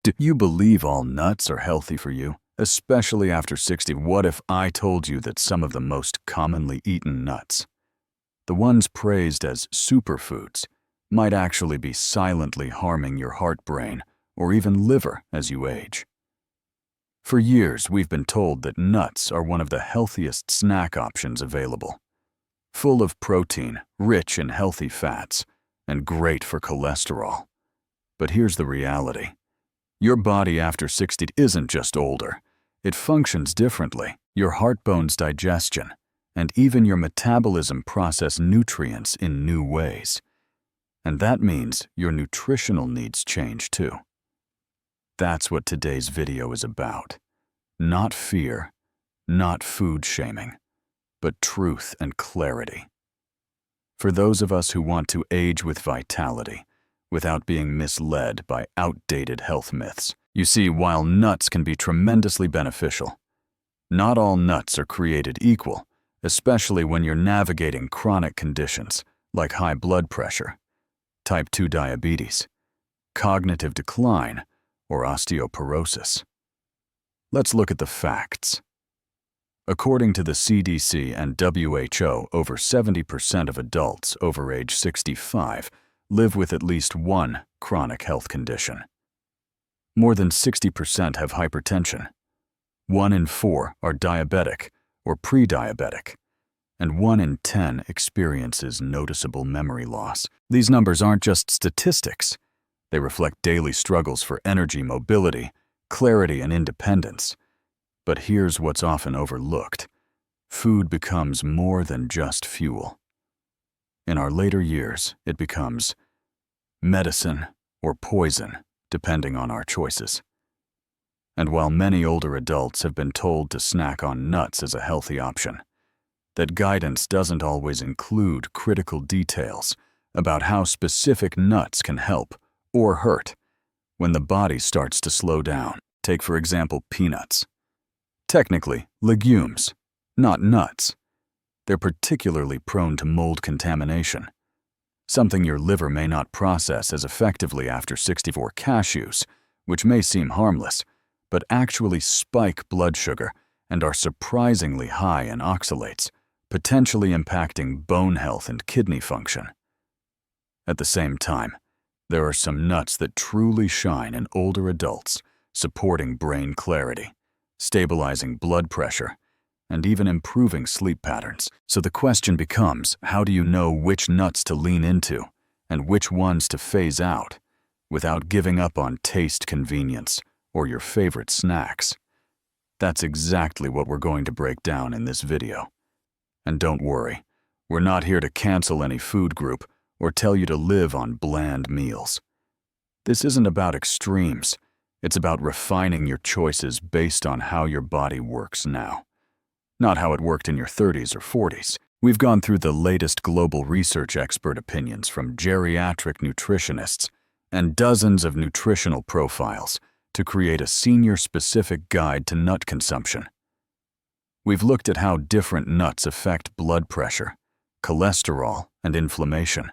Do you believe all nuts are healthy for you, especially after 60? What if I told you that some of the most commonly eaten nuts, the ones praised as superfoods, might actually be silently harming your heart, brain, or even liver as you age? For years, we've been told that nuts are one of the healthiest snack options available, full of protein, rich in healthy fats, and great for cholesterol. But here's the reality. Your body after 60 isn't just older. It functions differently. Your heart, bones, digestion, and even your metabolism process nutrients in new ways. And that means your nutritional needs change too. That's what today's video is about. Not fear, not food shaming, but truth and clarity. For those of us who want to age with vitality, without being misled by outdated health myths. You see, while nuts can be tremendously beneficial, not all nuts are created equal, especially when you're navigating chronic conditions like high blood pressure, type 2 diabetes, cognitive decline, or osteoporosis. Let's look at the facts. According to the CDC and WHO, over 70% of adults over age 65 live with at least one chronic health condition. More than 60% have hypertension. 1 in 4 are diabetic or pre-diabetic, and 1 in 10 experiences noticeable memory loss. These numbers aren't just statistics. They reflect daily struggles for energy, mobility, clarity, and independence. But here's what's often overlooked. Food becomes more than just fuel. In our later years, it becomes medicine or poison, depending on our choices. And while many older adults have been told to snack on nuts as a healthy option, that guidance doesn't always include critical details about how specific nuts can help or hurt when the body starts to slow down. Take, for example, peanuts. Technically, legumes, not nuts. They're particularly prone to mold contamination, something your liver may not process as effectively after 64. Cashews, which may seem harmless, but actually spike blood sugar and are surprisingly high in oxalates, potentially impacting bone health and kidney function. At the same time, there are some nuts that truly shine in older adults, supporting brain clarity, stabilizing blood pressure, and even improving sleep patterns. So the question becomes, how do you know which nuts to lean into and which ones to phase out without giving up on taste, convenience, or your favorite snacks? That's exactly what we're going to break down in this video. And don't worry, we're not here to cancel any food group or tell you to live on bland meals. This isn't about extremes. It's about refining your choices based on how your body works now, not how it worked in your 30s or 40s. We've gone through the latest global research expert opinions from geriatric nutritionists and dozens of nutritional profiles to create a senior-specific guide to nut consumption. We've looked at how different nuts affect blood pressure, cholesterol, and inflammation.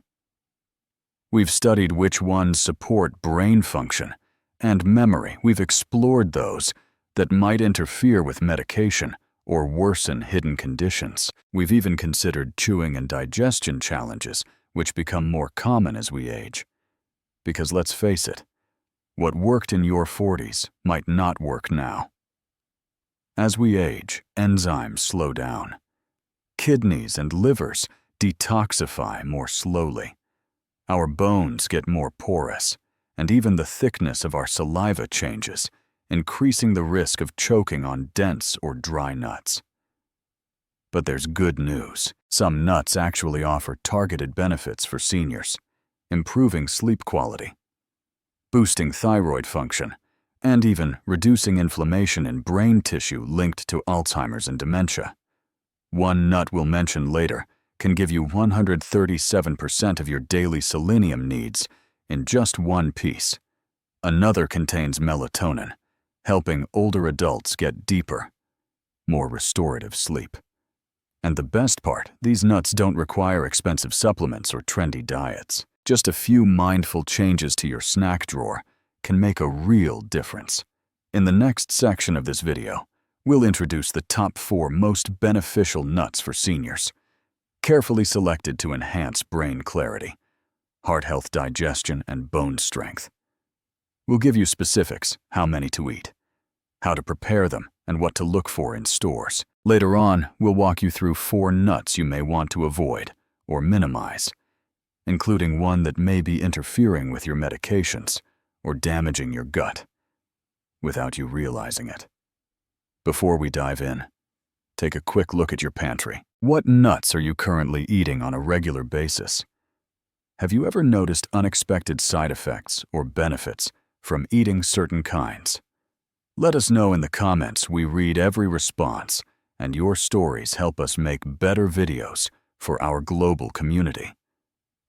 We've studied which ones support brain function and memory. We've explored those that might interfere with medication or worsen hidden conditions. We've even considered chewing and digestion challenges, which become more common as we age. Because let's face it, what worked in your 40s might not work now. As we age, enzymes slow down. Kidneys and livers detoxify more slowly. Our bones get more porous, and even the thickness of our saliva changes, increasing the risk of choking on dense or dry nuts. But there's good news. Some nuts actually offer targeted benefits for seniors, improving sleep quality, boosting thyroid function, and even reducing inflammation in brain tissue linked to Alzheimer's and dementia. One nut we'll mention later can give you 137% of your daily selenium needs in just one piece. Another contains melatonin, helping older adults get deeper, more restorative sleep. And the best part, these nuts don't require expensive supplements or trendy diets. Just a few mindful changes to your snack drawer can make a real difference. In the next section of this video, we'll introduce the top 4 most beneficial nuts for seniors, carefully selected to enhance brain clarity, heart health, digestion, and bone strength. We'll give you specifics, how many to eat, how to prepare them, and what to look for in stores. Later on, we'll walk you through 4 nuts you may want to avoid or minimize, including one that may be interfering with your medications or damaging your gut without you realizing it. Before we dive in, take a quick look at your pantry. What nuts are you currently eating on a regular basis? Have you ever noticed unexpected side effects or benefits from eating certain kinds? Let us know in the comments. We read every response, and your stories help us make better videos for our global community.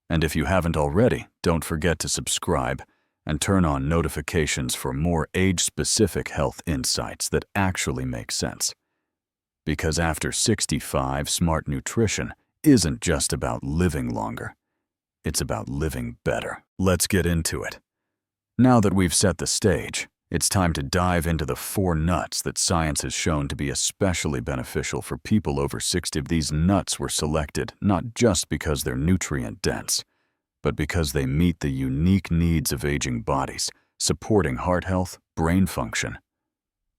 And if you haven't already, don't forget to subscribe and turn on notifications for more age-specific health insights that actually make sense. Because after 65, smart nutrition isn't just about living longer. It's about living better. Let's get into it. Now that we've set the stage, it's time to dive into the 4 nuts that science has shown to be especially beneficial for people over 60. These nuts were selected not just because they're nutrient-dense, but because they meet the unique needs of aging bodies, supporting heart health, brain function,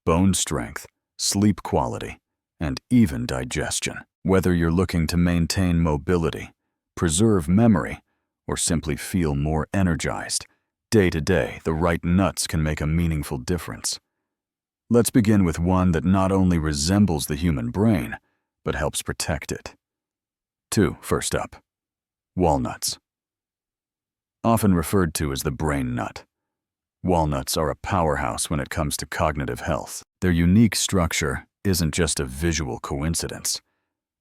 bone strength, sleep quality, and even digestion. Whether you're looking to maintain mobility, preserve memory, or simply feel more energized, day to day, the right nuts can make a meaningful difference. Let's begin with one that not only resembles the human brain, but helps protect it. 2. First up, walnuts. Often referred to as the brain nut, walnuts are a powerhouse when it comes to cognitive health. Their unique structure isn't just a visual coincidence.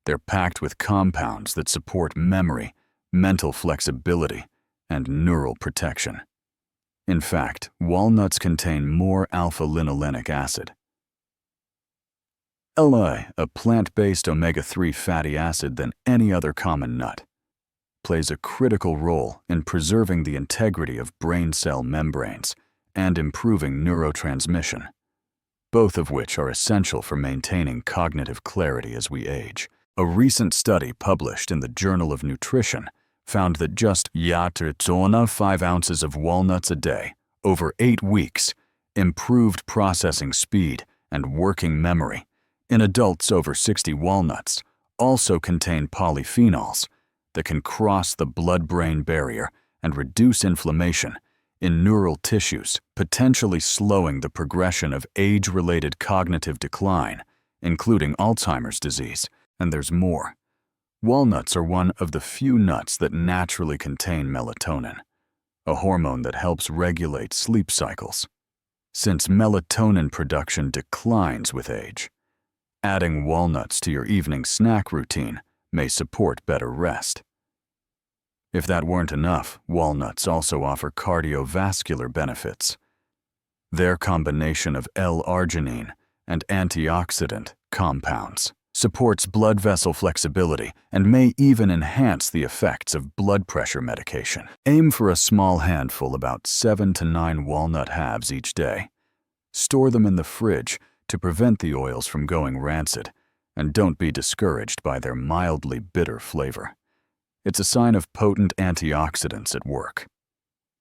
They're packed with compounds that support memory, mental flexibility, and neural protection. In fact, walnuts contain more alpha-linolenic acid, LI, a plant-based omega-3 fatty acid, than any other common nut, plays a critical role in preserving the integrity of brain cell membranes and improving neurotransmission, both of which are essential for maintaining cognitive clarity as we age. A recent study published in the Journal of Nutrition found that just 5 ounces of walnuts a day over 8 weeks improved processing speed and working memory. In adults over 60, walnuts also contain polyphenols that can cross the blood-brain barrier and reduce inflammation in neural tissues, potentially slowing the progression of age-related cognitive decline, including Alzheimer's disease. And there's more. Walnuts are one of the few nuts that naturally contain melatonin, a hormone that helps regulate sleep cycles. Since melatonin production declines with age, adding walnuts to your evening snack routine may support better rest. If that weren't enough, walnuts also offer cardiovascular benefits. Their combination of L-arginine and antioxidant compounds supports blood vessel flexibility and may even enhance the effects of blood pressure medication. Aim for a small handful, about 7 to 9 walnut halves each day. Store them in the fridge to prevent the oils from going rancid, and don't be discouraged by their mildly bitter flavor. It's a sign of potent antioxidants at work.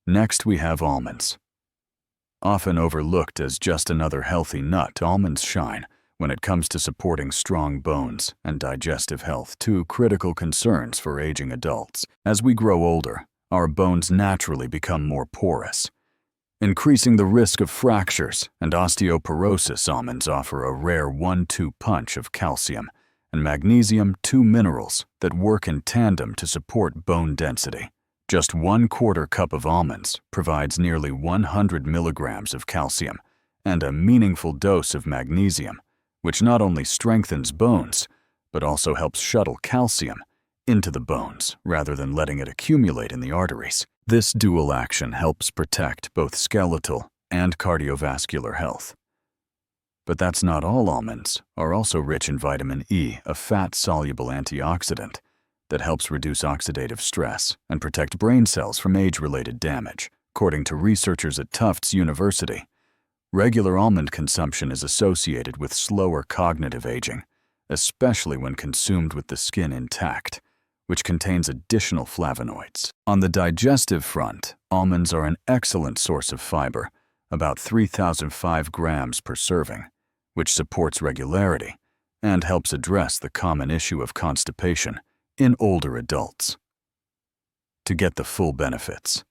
Next, we have almonds. Often overlooked as just another healthy nut, almonds shine when it comes to supporting strong bones and digestive health, 2 critical concerns for aging adults. As we grow older, our bones naturally become more porous, increasing the risk of fractures and osteoporosis. Almonds offer a rare 1-2 punch of calcium and magnesium, 2 minerals that work in tandem to support bone density. Just 1/4 cup of almonds provides nearly 100 milligrams of calcium and a meaningful dose of magnesium, which not only strengthens bones, but also helps shuttle calcium into the bones rather than letting it accumulate in the arteries. This dual action helps protect both skeletal and cardiovascular health. But that's not all. Almonds are also rich in vitamin E, a fat-soluble antioxidant that helps reduce oxidative stress and protect brain cells from age-related damage. According to researchers at Tufts University, regular almond consumption is associated with slower cognitive aging, especially when consumed with the skin intact, which contains additional flavonoids. On the digestive front, almonds are an excellent source of fiber, about 3,005 grams per serving, which supports regularity and helps address the common issue of constipation in older adults. To get the full benefits,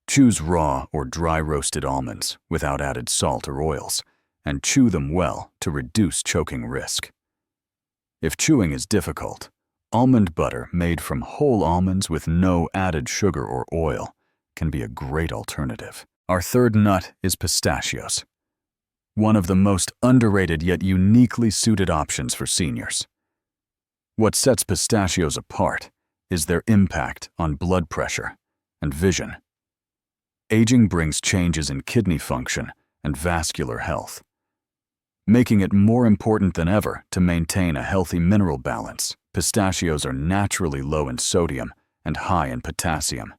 choose raw or dry roasted almonds without added salt or oils, and chew them well to reduce choking risk. If chewing is difficult, almond butter made from whole almonds with no added sugar or oil can be a great alternative. Our third nut is pistachios, one of the most underrated yet uniquely suited options for seniors. What sets pistachios apart is their impact on blood pressure and vision. Aging brings changes in kidney function and vascular health, making it more important than ever to maintain a healthy mineral balance. Pistachios are naturally low in sodium and high in potassium,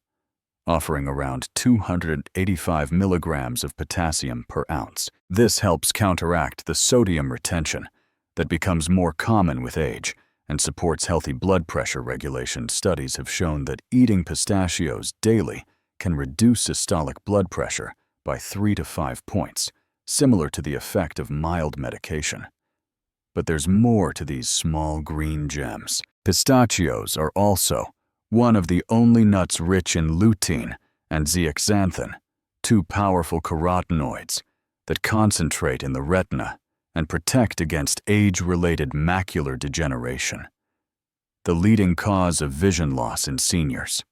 offering around 285 milligrams of potassium per ounce. This helps counteract the sodium retention that becomes more common with age and supports healthy blood pressure regulation. Studies have shown that eating pistachios daily can reduce systolic blood pressure by 3 to 5 points, similar to the effect of mild medication. But there's more to these small green gems. Pistachios are also one of the only nuts rich in lutein and zeaxanthin, two powerful carotenoids that concentrate in the retina and protect against age-related macular degeneration, the leading cause of vision loss in seniors.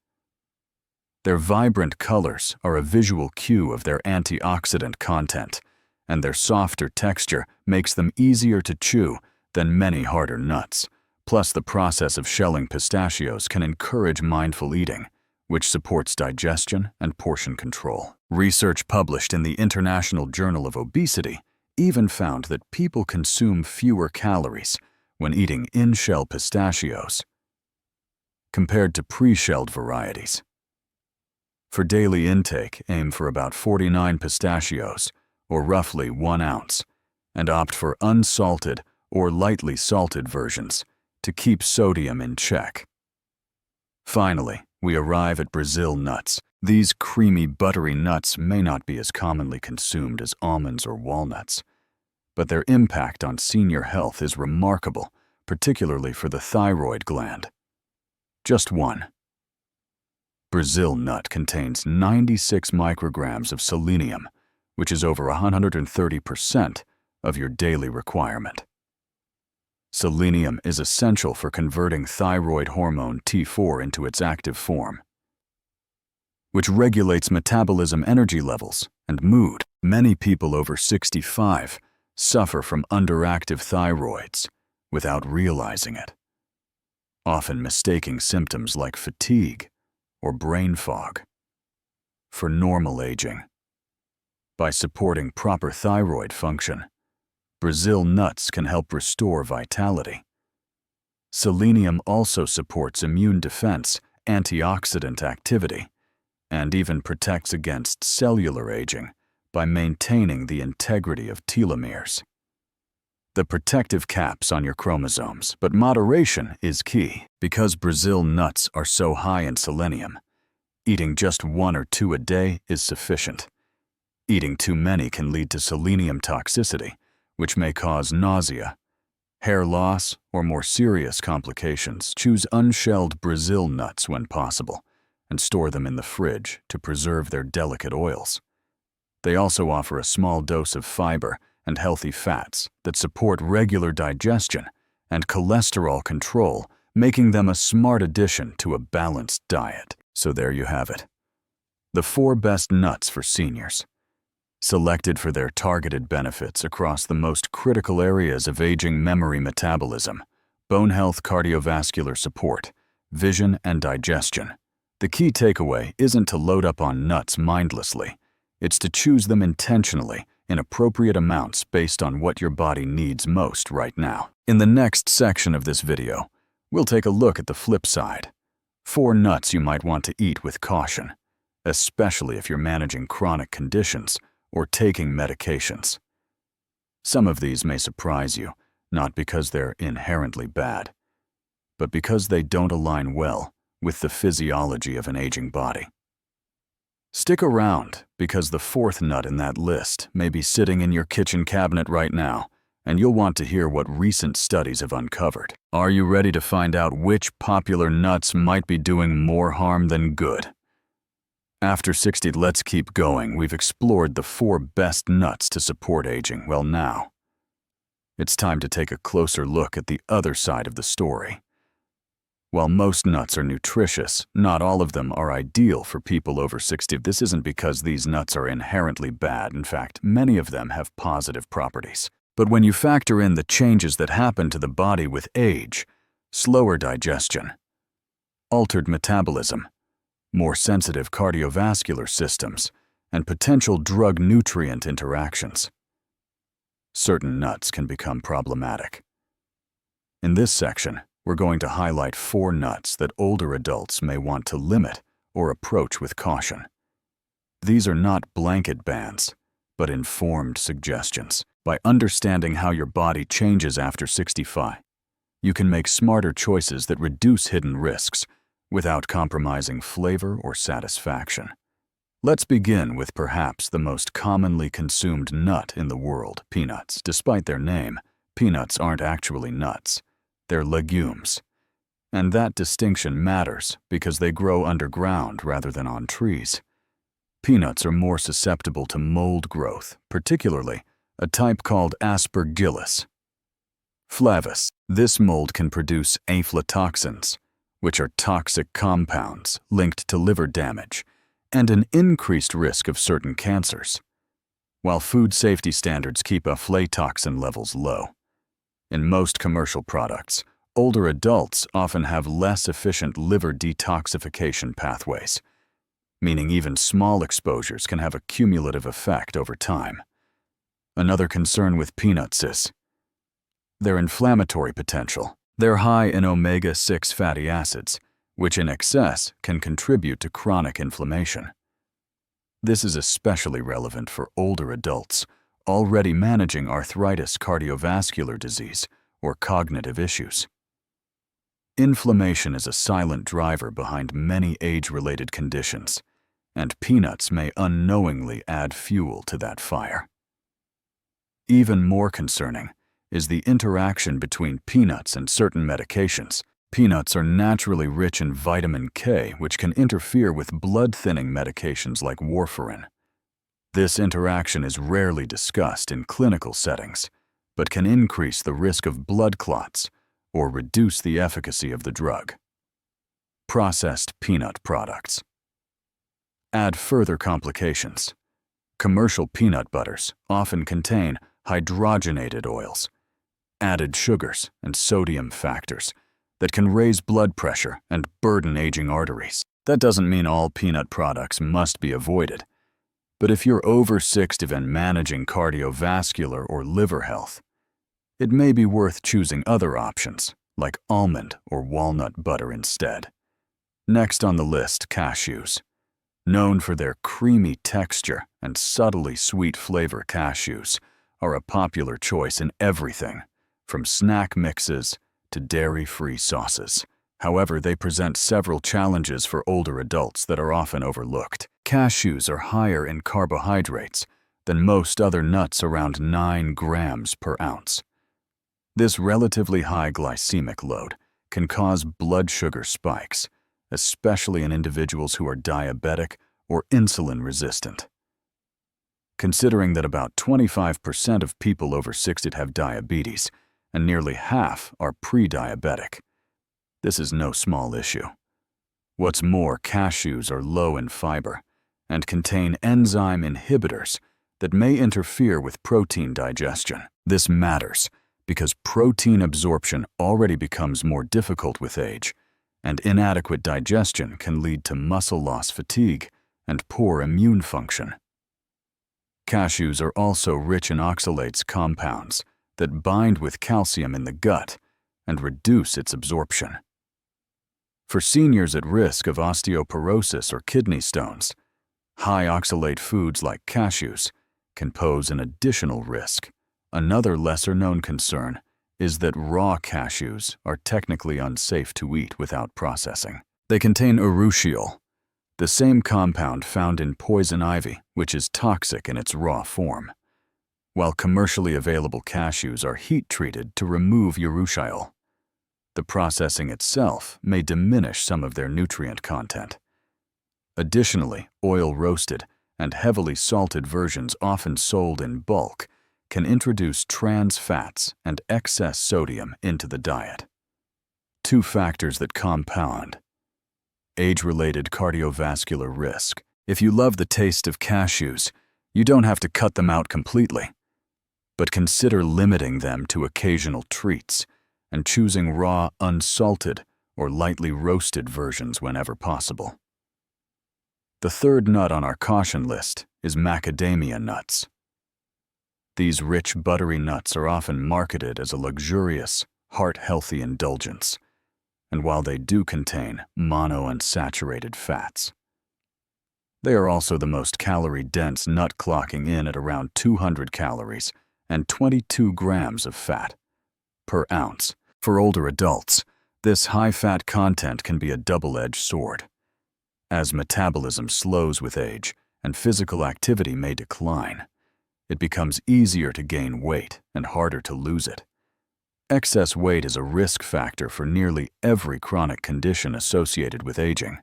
Their vibrant colors are a visual cue of their antioxidant content, and their softer texture makes them easier to chew than many harder nuts. Plus, the process of shelling pistachios can encourage mindful eating, which supports digestion and portion control. Research published in the International Journal of Obesity even found that people consume fewer calories when eating in-shell pistachios compared to pre-shelled varieties. For daily intake, aim for about 49 pistachios, or roughly 1 ounce, and opt for unsalted or lightly salted versions to keep sodium in check. Finally, we arrive at Brazil nuts. These creamy, buttery nuts may not be as commonly consumed as almonds or walnuts, but their impact on senior health is remarkable, particularly for the thyroid gland. Just one. Brazil nut contains 96 micrograms of selenium, which is over 130% of your daily requirement. Selenium is essential for converting thyroid hormone T4 into its active form, which regulates metabolism, energy levels, and mood. Many people over 65 suffer from underactive thyroids without realizing it, often mistaking symptoms like fatigue or brain fog for normal aging. By supporting proper thyroid function, Brazil nuts can help restore vitality. Selenium also supports immune defense, antioxidant activity, and even protects against cellular aging by maintaining the integrity of telomeres, the protective caps on your chromosomes. But moderation is key. Because Brazil nuts are so high in selenium, eating just 1 or 2 a day is sufficient. Eating too many can lead to selenium toxicity, which may cause nausea, hair loss, or more serious complications. Choose unshelled Brazil nuts when possible, and store them in the fridge to preserve their delicate oils. They also offer a small dose of fiber and healthy fats that support regular digestion and cholesterol control, making them a smart addition to a balanced diet. So there you have it. The 4 best nuts for seniors, selected for their targeted benefits across the most critical areas of aging: memory, metabolism, bone health, cardiovascular support, vision, and digestion. The key takeaway isn't to load up on nuts mindlessly. It's to choose them intentionally in appropriate amounts based on what your body needs most right now. In the next section of this video, we'll take a look at the flip side: 4 nuts you might want to eat with caution, especially if you're managing chronic conditions or taking medications. Some of these may surprise you, not because they're inherently bad, but because they don't align well with the physiology of an aging body. Stick around, because the fourth nut in that list may be sitting in your kitchen cabinet right now, and you'll want to hear what recent studies have uncovered. Are you ready to find out which popular nuts might be doing more harm than good? After 60, let's keep going. We've explored the 4 best nuts to support aging. Well, now, it's time to take a closer look at the other side of the story. While most nuts are nutritious, not all of them are ideal for people over 60. This isn't because these nuts are inherently bad. In fact, many of them have positive properties. But when you factor in the changes that happen to the body with age, slower digestion, altered metabolism, more sensitive cardiovascular systems, and potential drug-nutrient interactions, certain nuts can become problematic. In this section, we're going to highlight 4 nuts that older adults may want to limit or approach with caution. These are not blanket bans, but informed suggestions. By understanding how your body changes after 65, you can make smarter choices that reduce hidden risks without compromising flavor or satisfaction. Let's begin with perhaps the most commonly consumed nut in the world, peanuts. Despite their name, peanuts aren't actually nuts. They're legumes. And that distinction matters because they grow underground rather than on trees. Peanuts are more susceptible to mold growth, particularly a type called Aspergillus flavus. This mold can produce aflatoxins, which are toxic compounds linked to liver damage and an increased risk of certain cancers, while food safety standards keep aflatoxin levels low. In most commercial products, older adults often have less efficient liver detoxification pathways, meaning even small exposures can have a cumulative effect over time. Another concern with peanuts is their inflammatory potential. They're high in omega-6 fatty acids, which in excess can contribute to chronic inflammation. This is especially relevant for older adults already managing arthritis, cardiovascular disease, or cognitive issues. Inflammation is a silent driver behind many age-related conditions, and peanuts may unknowingly add fuel to that fire. Even more concerning is the interaction between peanuts and certain medications. Peanuts are naturally rich in vitamin K, which can interfere with blood-thinning medications like warfarin. This interaction is rarely discussed in clinical settings, but can increase the risk of blood clots or reduce the efficacy of the drug. Processed peanut products add further complications. Commercial peanut butters often contain hydrogenated oils, added sugars, and sodium factors that can raise blood pressure and burden aging arteries. That doesn't mean all peanut products must be avoided. But if you're over 60 and managing cardiovascular or liver health, it may be worth choosing other options, like almond or walnut butter instead. Next on the list, cashews. Known for their creamy texture and subtly sweet flavor, cashews are a popular choice in everything, from snack mixes to dairy-free sauces. However, they present several challenges for older adults that are often overlooked. Cashews are higher in carbohydrates than most other nuts, around 9 grams per ounce. This relatively high glycemic load can cause blood sugar spikes, especially in individuals who are diabetic or insulin resistant. Considering that about 25% of people over 60 have diabetes, and nearly half are pre-diabetic, this is no small issue. What's more, cashews are low in fiber and contain enzyme inhibitors that may interfere with protein digestion. This matters because protein absorption already becomes more difficult with age, and inadequate digestion can lead to muscle loss, fatigue, and poor immune function. Cashews are also rich in oxalates compounds that bind with calcium in the gut and reduce its absorption. For seniors at risk of osteoporosis or kidney stones, High oxalate foods like cashews can pose an additional risk. Another lesser-known concern is that raw cashews are technically unsafe to eat without processing. They contain urushiol, the same compound found in poison ivy, which is toxic in its raw form. While commercially available cashews are heat-treated to remove urushiol, the processing itself may diminish some of their nutrient content. Additionally, oil-roasted and heavily salted versions often sold in bulk can introduce trans fats and excess sodium into the diet. Two factors that compound: age-related cardiovascular risk. If you love the taste of cashews, you don't have to cut them out completely, but consider limiting them to occasional treats and choosing raw, unsalted, or lightly roasted versions whenever possible. The third nut on our caution list is macadamia nuts. These rich, buttery nuts are often marketed as a luxurious, heart-healthy indulgence, and while they do contain monounsaturated fats, they are also the most calorie-dense nut, clocking in at around 200 calories and 22 grams of fat per ounce. For older adults, this high-fat content can be a double-edged sword. As metabolism slows with age and physical activity may decline, it becomes easier to gain weight and harder to lose it. Excess weight is a risk factor for nearly every chronic condition associated with aging,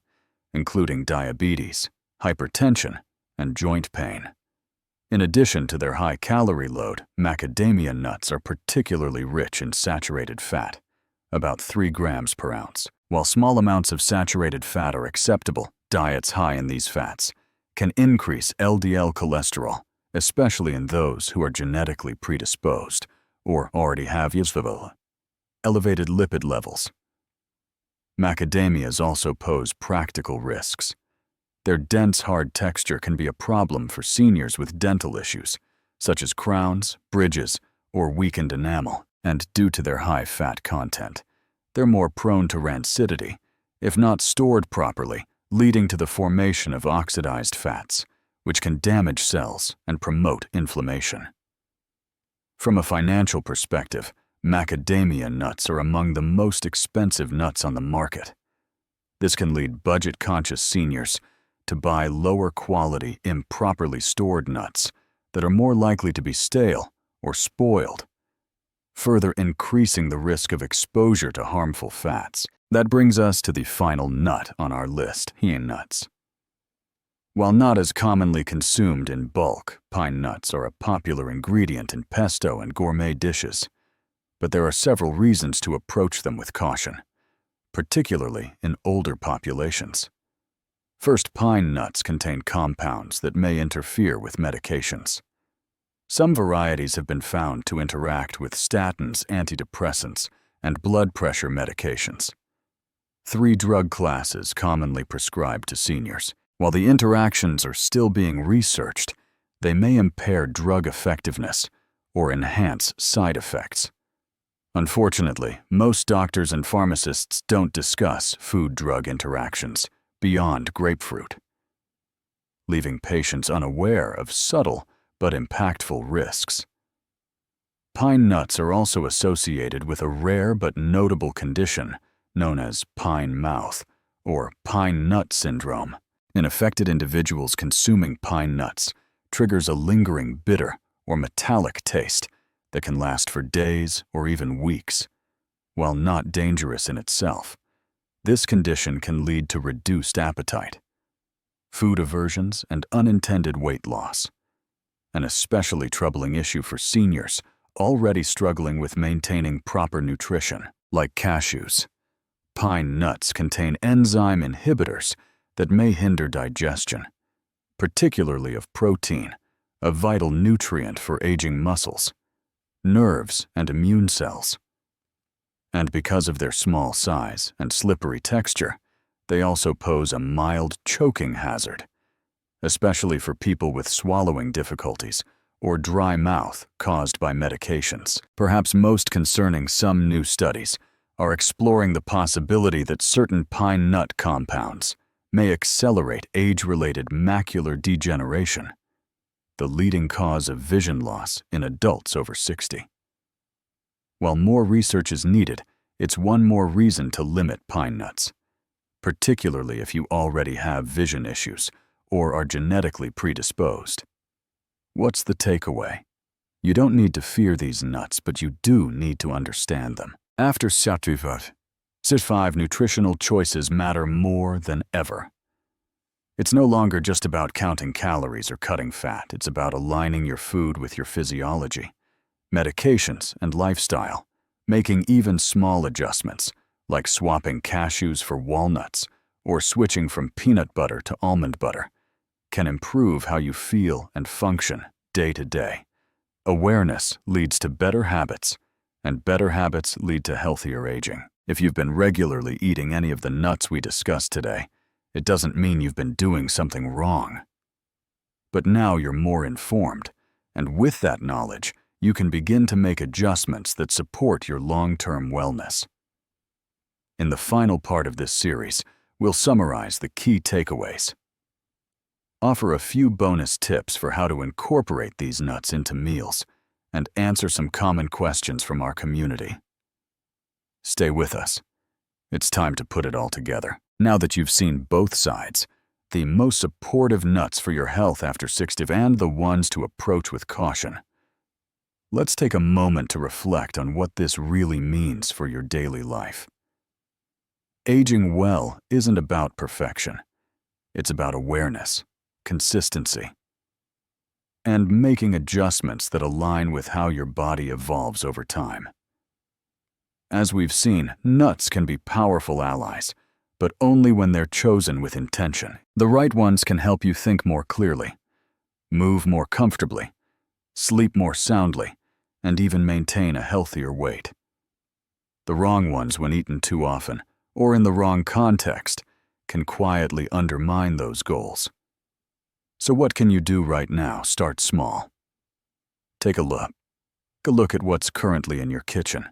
including diabetes, hypertension, and joint pain. In addition to their high calorie load, macadamia nuts are particularly rich in saturated fat, about 3 grams per ounce. While small amounts of saturated fat are acceptable, diets high in these fats can increase LDL cholesterol, especially in those who are genetically predisposed or already have elevated lipid levels. Macadamias also pose practical risks. Their dense, hard texture can be a problem for seniors with dental issues, such as crowns, bridges, or weakened enamel, and due to their high fat content, they're more prone to rancidity, if not stored properly, leading to the formation of oxidized fats, which can damage cells and promote inflammation. From a financial perspective, macadamia nuts are among the most expensive nuts on the market. This can lead budget-conscious seniors to buy lower-quality, improperly stored nuts that are more likely to be stale or spoiled, further increasing the risk of exposure to harmful fats. That brings us to the final nut on our list, pine nuts. While not as commonly consumed in bulk, pine nuts are a popular ingredient in pesto and gourmet dishes, but there are several reasons to approach them with caution, particularly in older populations. First, pine nuts contain compounds that may interfere with medications. Some varieties have been found to interact with statins, antidepressants, and blood pressure medications. 3 drug classes commonly prescribed to seniors. While the interactions are still being researched, they may impair drug effectiveness or enhance side effects. Unfortunately, most doctors and pharmacists don't discuss food-drug interactions beyond grapefruit, leaving patients unaware of subtle but impactful risks. Pine nuts are also associated with a rare but notable condition known as pine mouth or pine nut syndrome. In affected individuals, consuming pine nuts triggers a lingering bitter or metallic taste that can last for days or even weeks. While not dangerous in itself, this condition can lead to reduced appetite, food aversions, and unintended weight loss, an especially troubling issue for seniors already struggling with maintaining proper nutrition. Like cashews, pine nuts contain enzyme inhibitors that may hinder digestion, particularly of protein, a vital nutrient for aging muscles, nerves, and immune cells. And because of their small size and slippery texture, they also pose a mild choking hazard, especially for people with swallowing difficulties or dry mouth caused by medications. Perhaps most concerning, some new studies are exploring the possibility that certain pine nut compounds may accelerate age-related macular degeneration, the leading cause of vision loss in adults over 60. While more research is needed, it's one more reason to limit pine nuts, particularly if you already have vision issues or are genetically predisposed. What's the takeaway? You don't need to fear these nuts, but you do need to understand them. After Satyvat, CIT5 nutritional choices matter more than ever. It's no longer just about counting calories or cutting fat. It's about aligning your food with your physiology, medications, and lifestyle, making even small adjustments, like swapping cashews for walnuts or switching from peanut butter to almond butter, can improve how you feel and function day to day. Awareness leads to better habits, and better habits lead to healthier aging. If you've been regularly eating any of the nuts we discussed today, it doesn't mean you've been doing something wrong. But now you're more informed, and with that knowledge, you can begin to make adjustments that support your long-term wellness. In the final part of this series, we'll summarize the key takeaways, offer a few bonus tips for how to incorporate these nuts into meals, and answer some common questions from our community. Stay with us. It's time to put it all together. Now that you've seen both sides, the most supportive nuts for your health after 60 and the ones to approach with caution, let's take a moment to reflect on what this really means for your daily life. Aging well isn't about perfection. It's about awareness, consistency, and making adjustments that align with how your body evolves over time. As we've seen, nuts can be powerful allies, but only when they're chosen with intention. The right ones can help you think more clearly, move more comfortably, sleep more soundly, and even maintain a healthier weight. The wrong ones, when eaten too often, or in the wrong context, can quietly undermine those goals. So what can you do right now? Start small. Take a look at what's currently in your kitchen.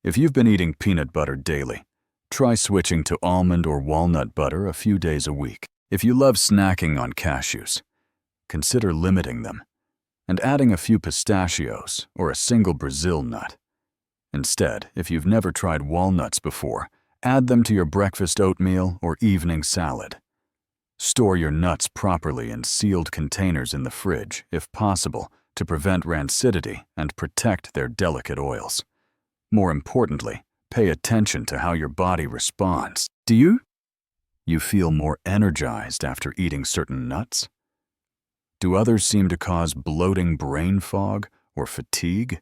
If you've been eating peanut butter daily, try switching to almond or walnut butter a few days a week. If you love snacking on cashews, consider limiting them and adding a few pistachios or a single Brazil nut. Instead, if you've never tried walnuts before, add them to your breakfast oatmeal or evening salad. Store your nuts properly in sealed containers in the fridge, if possible, to prevent rancidity and protect their delicate oils. More importantly, pay attention to how your body responds. Do you feel more energized after eating certain nuts? Do others seem to cause bloating brain fog or fatigue?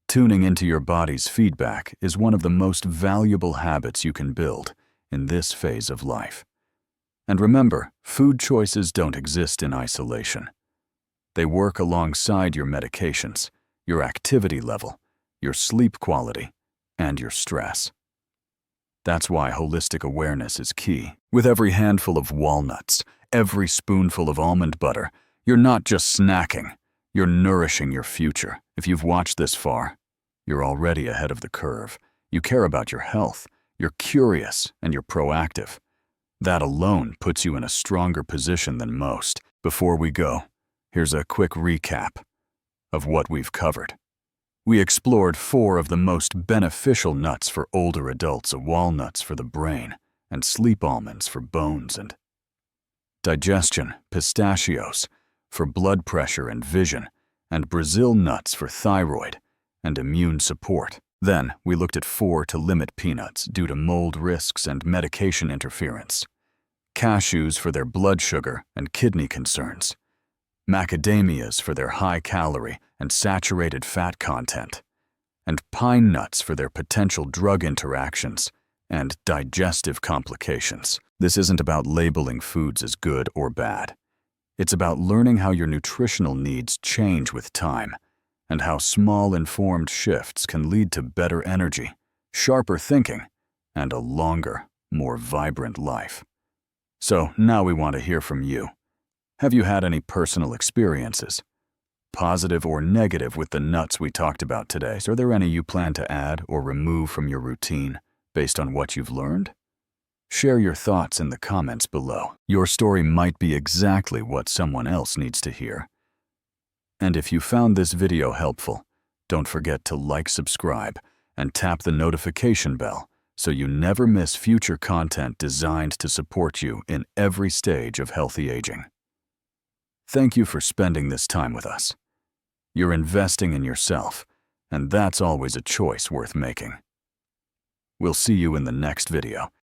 Tuning into your body's feedback is one of the most valuable habits you can build in this phase of life. And remember, food choices don't exist in isolation. They work alongside your medications, your activity level, your sleep quality, and your stress. That's why holistic awareness is key. With every handful of walnuts, every spoonful of almond butter, you're not just snacking, you're nourishing your future. If you've watched this far, you're already ahead of the curve. You care about your health, you're curious, and you're proactive. That alone puts you in a stronger position than most. Before we go, here's a quick recap of what we've covered. We explored 4 of the most beneficial nuts for older adults: walnuts for the brain, and sleep almonds for bones and digestion, pistachios for blood pressure and vision, and Brazil nuts for thyroid and immune support. Then, we looked at 4 to limit peanuts due to mold risks and medication interference, cashews for their blood sugar and kidney concerns, macadamias for their high-calorie and saturated fat content, and pine nuts for their potential drug interactions and digestive complications. This isn't about labeling foods as good or bad. It's about learning how your nutritional needs change with time, and how small informed shifts can lead to better energy, sharper thinking, and a longer, more vibrant life. So now we want to hear from you. Have you had any personal experiences, positive or negative, with the nuts we talked about today? Are there any you plan to add or remove from your routine based on what you've learned? Share your thoughts in the comments below. Your story might be exactly what someone else needs to hear. And if you found this video helpful, don't forget to like, subscribe, and tap the notification bell so you never miss future content designed to support you in every stage of healthy aging. Thank you for spending this time with us. You're investing in yourself, and that's always a choice worth making. We'll see you in the next video.